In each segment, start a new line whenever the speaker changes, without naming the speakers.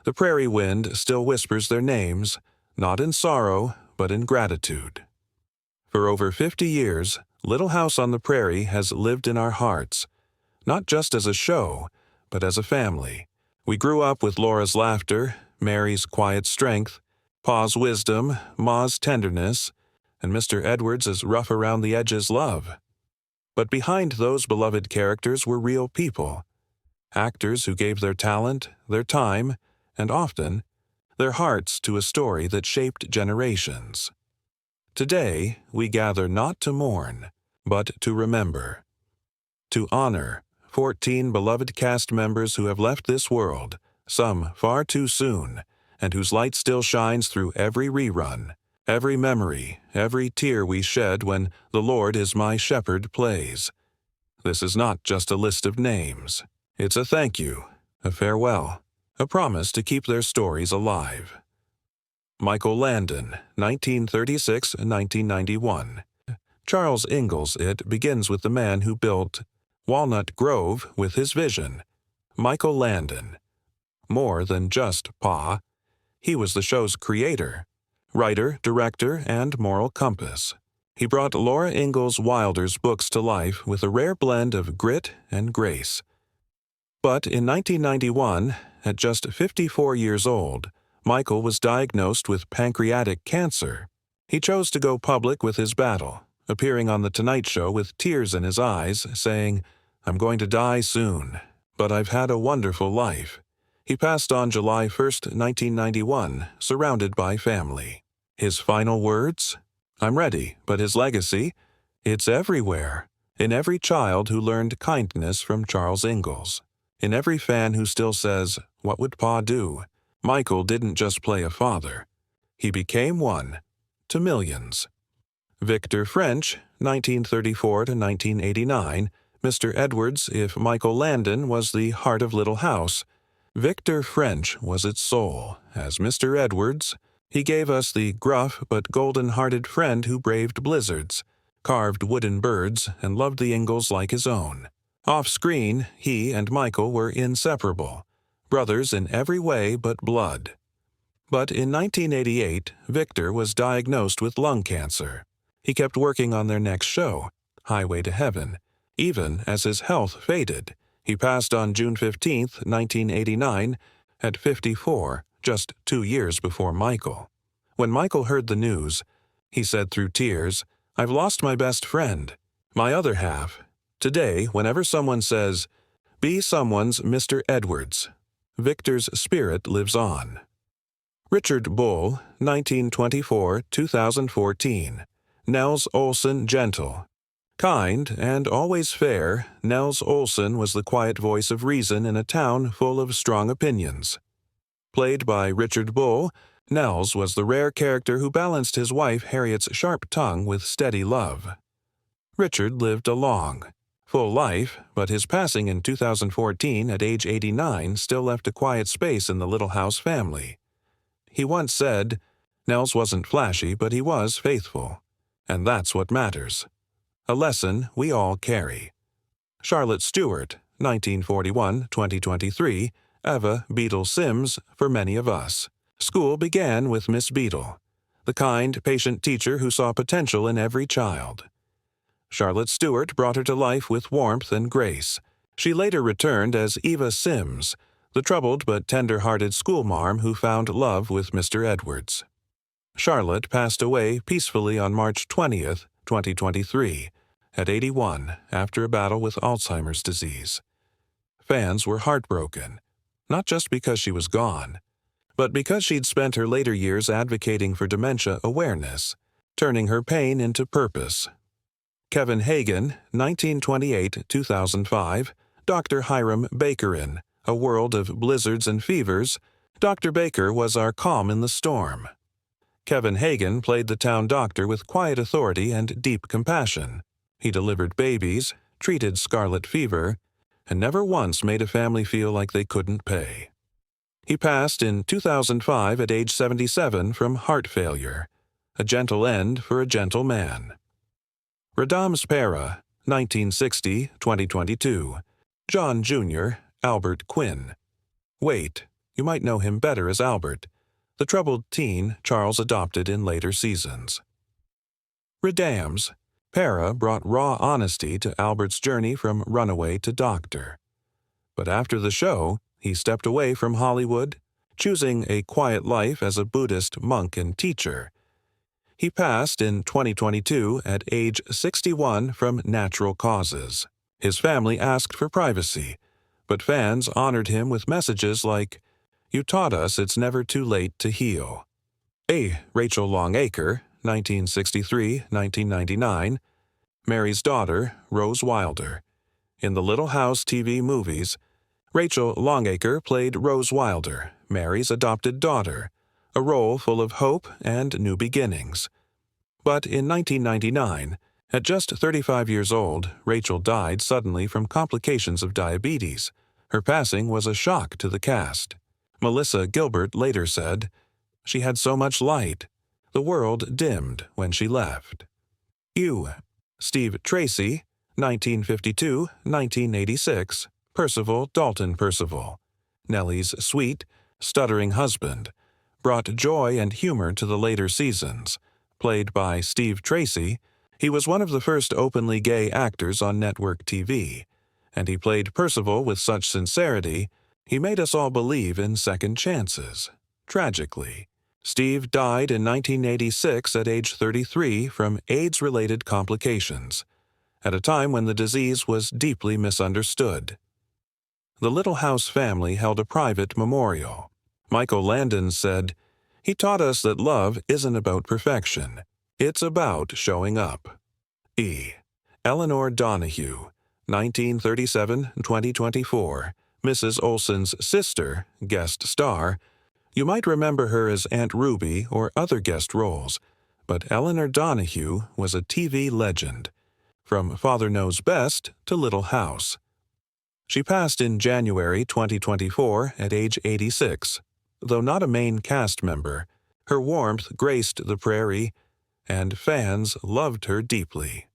The prairie wind still whispers their names, not in sorrow, but in gratitude. For over 50 years, Little House on the Prairie has lived in our hearts, not just as a show, but as a family. We grew up with Laura's laughter, Mary's quiet strength, Pa's wisdom, Ma's tenderness, and Mr. Edwards' rough around the edges love. But behind those beloved characters were real people, actors who gave their talent, their time, and often, their hearts to a story that shaped generations. Today, we gather not to mourn, but to remember, to honor 14 beloved cast members who have left this world, some far too soon, and whose light still shines through every rerun, every memory, every tear we shed when The Lord is My Shepherd plays. This is not just a list of names. It's a thank you, a farewell, a promise to keep their stories alive. Michael Landon, 1936–1991. Charles Ingalls' It begins with the man who built Walnut Grove with his vision, Michael Landon. More than just Pa, he was the show's creator, writer, director, and moral compass. He brought Laura Ingalls Wilder's books to life with a rare blend of grit and grace. But in 1991, at just 54 years old, Michael was diagnosed with pancreatic cancer. He chose to go public with his battle, appearing on The Tonight Show with tears in his eyes, saying, "I'm going to die soon, but I've had a wonderful life." He passed on July 1, 1991, surrounded by family. His final words? I'm ready, but his legacy? It's everywhere. In every child who learned kindness from Charles Ingalls. In every fan who still says, "What would Pa do?" Michael didn't just play a father. He became one, to millions. Victor French, 1934–1989, Mr. Edwards, if Michael Landon was the heart of Little House, Victor French was its soul. As Mr. Edwards, he gave us the gruff but golden-hearted friend who braved blizzards, carved wooden birds, and loved the Ingalls like his own. Off-screen, he and Michael were inseparable, brothers in every way but blood. But in 1988, Victor was diagnosed with lung cancer. He kept working on their next show, Highway to Heaven, even as his health faded. He passed on June 15, 1989, at 54, just 2 years before Michael. When Michael heard the news, he said through tears, "I've lost my best friend, my other half." Today, whenever someone says, "Be someone's Mr. Edwards," Victor's spirit lives on. Richard Bull, 1924–2014. Nels Olson Gentle. Kind and always fair, Nels Olson was the quiet voice of reason in a town full of strong opinions. Played by Richard Bull, Nels was the rare character who balanced his wife Harriet's sharp tongue with steady love. Richard lived a long, full life, but his passing in 2014 at age 89 still left a quiet space in the Little House family. He once said, "Nels wasn't flashy, but he was faithful. And that's what matters." A lesson we all carry. Charlotte Stewart, 1941–2023, Eva Beadle Sims for many of us. School began with Miss Beadle, the kind, patient teacher who saw potential in every child. Charlotte Stewart brought her to life with warmth and grace. She later returned as Eva Sims, the troubled but tender-hearted schoolmarm who found love with Mr. Edwards. Charlotte passed away peacefully on March 20, 2023, at 81, after a battle with Alzheimer's disease. Fans were heartbroken, not just because she was gone, but because she'd spent her later years advocating for dementia awareness, turning her pain into purpose. Kevin Hagen, 1928–2005, Dr. Hiram Baker in A World of Blizzards and Fevers. Dr. Baker was our calm in the storm. Kevin Hagen played the town doctor with quiet authority and deep compassion. He delivered babies, treated scarlet fever, and never once made a family feel like they couldn't pay. He passed in 2005 at age 77 from heart failure, a gentle end for a gentle man. Radams Para, 1960–2022, John Jr., Albert Quinn. Wait, You might know him better as Albert, the troubled teen Charles adopted in later seasons. Redams. Para brought raw honesty to Albert's journey from runaway to doctor. But after the show, he stepped away from Hollywood, choosing a quiet life as a Buddhist monk and teacher. He passed in 2022 at age 61 from natural causes. His family asked for privacy, but fans honored him with messages like, "You taught us it's never too late to heal." Rachel Longacre, 1963-1999, Mary's daughter, Rose Wilder. In the Little House TV movies, Rachel Longacre played Rose Wilder, Mary's adopted daughter, a role full of hope and new beginnings. But in 1999, at just 35 years old, Rachel died suddenly from complications of diabetes. Her passing was a shock to the cast. Melissa Gilbert later said, "She had so much light. The world dimmed when she left." Steve Tracy, 1952-1986, Percival Dalton Percival. Nellie's sweet, stuttering husband, brought joy and humor to the later seasons. Played by Steve Tracy, he was one of the first openly gay actors on network TV, and he played Percival with such sincerity, he made us all believe in second chances. Tragically. Steve died in 1986 at age 33 from AIDS-related complications, at a time when the disease was deeply misunderstood. The Little House family held a private memorial. Michael Landon said, "He taught us that love isn't about perfection. It's about showing up." Eleanor Donahue, 1937-2024, Mrs. Olsen's sister, guest star. You might remember her as Aunt Ruby or other guest roles, but Eleanor Donahue was a TV legend, from Father Knows Best to Little House. She passed in January 2024 at age 86. Though not a main cast member, her warmth graced the Prairie, and fans loved her deeply.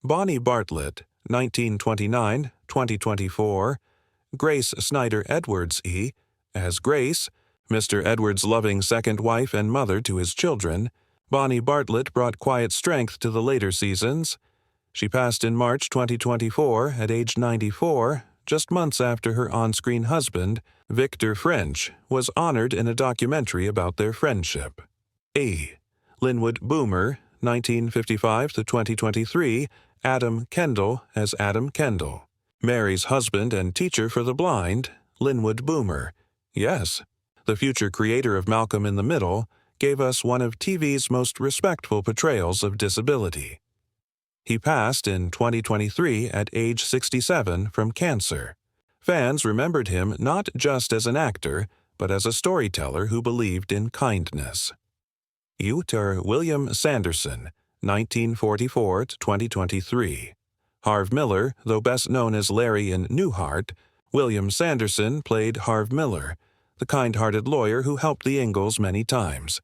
Bonnie Bartlett, 1929-2024, Grace Snyder Edwards as Grace, Mr. Edwards' loving second wife and mother to his children. Bonnie Bartlett brought quiet strength to the later seasons. She passed in March 2024 at age 94, just months after her on-screen husband, Victor French, was honored in a documentary about their friendship. Linwood Boomer, 1955-2023, Adam Kendall as Adam Kendall. Mary's husband and teacher for the blind, Linwood Boomer. Yes, the future creator of Malcolm in the Middle gave us one of TV's most respectful portrayals of disability. He passed in 2023 at age 67 from cancer. Fans remembered him not just as an actor, but as a storyteller who believed in kindness. William Sanderson, 1944-2023. Harv Miller, though best known as Larry in Newhart, William Sanderson played Harv Miller, the kind-hearted lawyer who helped the Ingalls many times.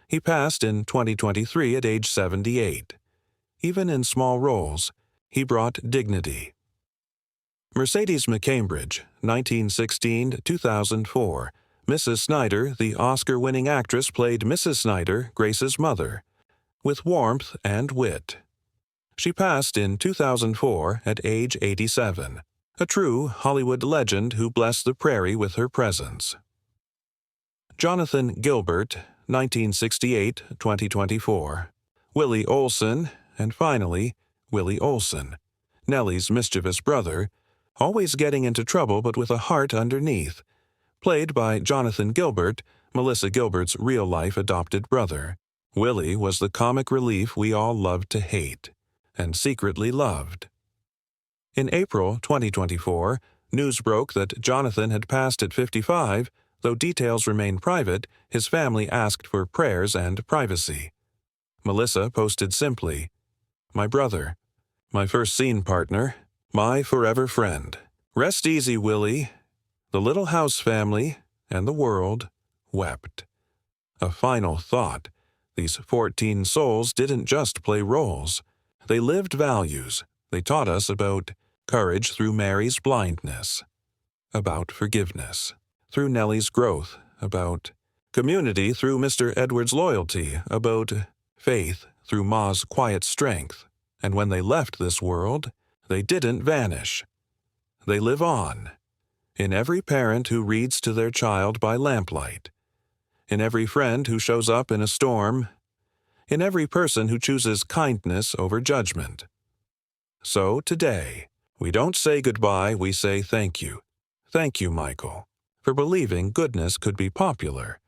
He passed in 2023 at age 78. Even in small roles, he brought dignity. Mercedes McCambridge, 1916-2004. Mrs. Snyder, the Oscar-winning actress, played Mrs. Snyder, Grace's mother, with warmth and wit. She passed in 2004 at age 87, a true Hollywood legend who blessed the Prairie with her presence. Jonathan Gilbert, 1968-2024. Willie Olson, and finally, Willie Olson, Nellie's mischievous brother, always getting into trouble but with a heart underneath. Played by Jonathan Gilbert, Melissa Gilbert's real-life adopted brother. Willie was the comic relief we all loved to hate, and secretly loved. In April 2024, news broke that Jonathan had passed at 55, though details remain private, his family asked for prayers and privacy. Melissa posted simply, "My brother, my first scene partner, my forever friend. Rest easy, Willie." The Little House family and the world wept. A final thought. These 14 souls didn't just play roles. They lived values. They taught us about courage through Mary's blindness, about forgiveness, through Nellie's growth, about community through Mr. Edward's loyalty, about faith through Ma's quiet strength. And when they left this world, they didn't vanish. They live on, in every parent who reads to their child by lamplight, in every friend who shows up in a storm, in every person who chooses kindness over judgment. So today, we don't say goodbye, we say thank you. Thank you, Michael, for believing goodness could be popular.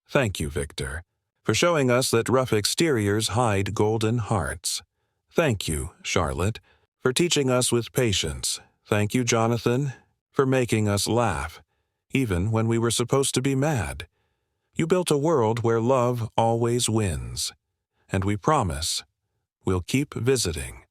Thank you, Victor, for showing us that rough exteriors hide golden hearts. Thank you, Charlotte, for teaching us with patience. Thank you, Jonathan, for making us laugh, even when we were supposed to be mad. You built a world where love always wins, and we promise we'll keep visiting.